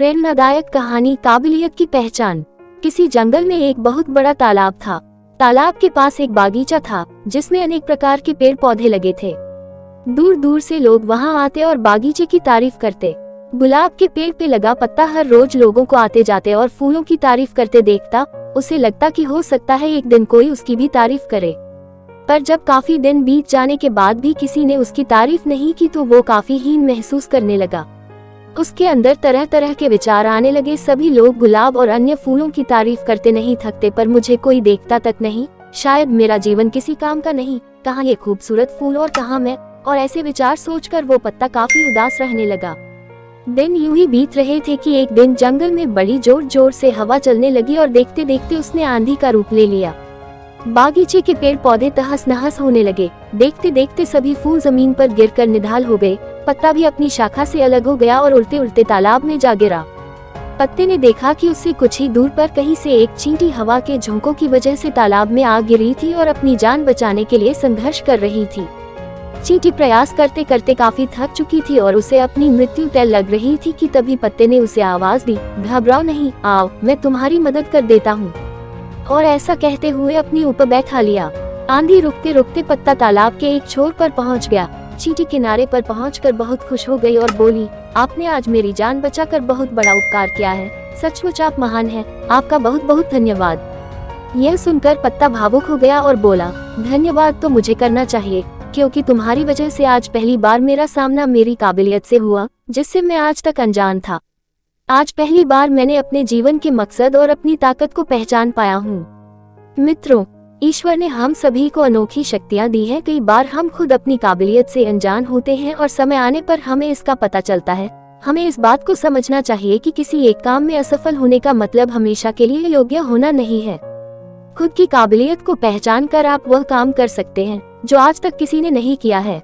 प्रेरणादायक कहानी, काबिलियत की पहचान। किसी जंगल में एक बहुत बड़ा तालाब था। तालाब के पास एक बागीचा था जिसमें अनेक प्रकार के पेड़ पौधे लगे थे। दूर दूर से लोग वहां आते और बागीचे की तारीफ करते। गुलाब के पेड़ पे लगा पत्ता हर रोज लोगों को आते जाते और फूलों की तारीफ करते देखता। उसे लगता कि हो सकता है एक दिन कोई उसकी भी तारीफ करे। पर जब काफी दिन बीत जाने के बाद भी किसी ने उसकी तारीफ नहीं की तो वो काफी हीन महसूस करने लगा। उसके अंदर तरह तरह के विचार आने लगे। सभी लोग गुलाब और अन्य फूलों की तारीफ करते नहीं थकते, पर मुझे कोई देखता तक नहीं। शायद मेरा जीवन किसी काम का नहीं। कहाँ ये खूबसूरत फूल और कहाँ मैं। और ऐसे विचार सोचकर वो पत्ता काफी उदास रहने लगा। दिन यूं ही बीत रहे थे कि एक दिन जंगल में बड़ी जोर जोर से हवा चलने लगी और देखते देखते उसने आंधी का रूप ले लिया। बागीचे के पेड़ पौधे तहस नहस होने लगे। देखते देखते सभी फूल जमीन पर गिरकर निढाल हो गए। पत्ता भी अपनी शाखा से अलग हो गया और उड़ते उड़ते तालाब में जा गिरा। पत्ते ने देखा कि उससे कुछ ही दूर पर कहीं से एक चींटी हवा के झोंकों की वजह से तालाब में आ गिरी थी और अपनी जान बचाने के लिए संघर्ष कर रही थी। चींटी प्रयास करते करते काफी थक चुकी थी और उसे अपनी मृत्यु तय लग रही थी कि तभी पत्ते ने उसे आवाज दी, घबराओ नहीं, आओ मैं तुम्हारी मदद कर देता हूँ। और ऐसा कहते हुए अपनी ऊपर बैठा लिया। आंधी रुकते रुकते पत्ता तालाब के एक छोर पर पहुँच गया। चींटी किनारे पर पहुंचकर बहुत खुश हो गई और बोली, आपने आज मेरी जान बचाकर बहुत बड़ा उपकार किया है। सचमुच आप महान हैं। आपका बहुत बहुत धन्यवाद। यह सुनकर पत्ता भावुक हो गया और बोला, धन्यवाद तो मुझे करना चाहिए, क्योंकि तुम्हारी वजह से आज पहली बार मेरा सामना मेरी काबिलियत से हुआ, जिससे मैं आज तक अनजान था। आज पहली बार मैंने अपने जीवन के मकसद और अपनी ताकत को पहचान पाया हूँ। मित्रों, ईश्वर ने हम सभी को अनोखी शक्तियां दी हैं। कई बार हम खुद अपनी काबिलियत से अनजान होते हैं और समय आने पर हमें इसका पता चलता है। हमें इस बात को समझना चाहिए कि किसी एक काम में असफल होने का मतलब हमेशा के लिए योग्य होना नहीं है। खुद की काबिलियत को पहचान कर आप वह काम कर सकते हैं जो आज तक किसी ने नहीं किया है।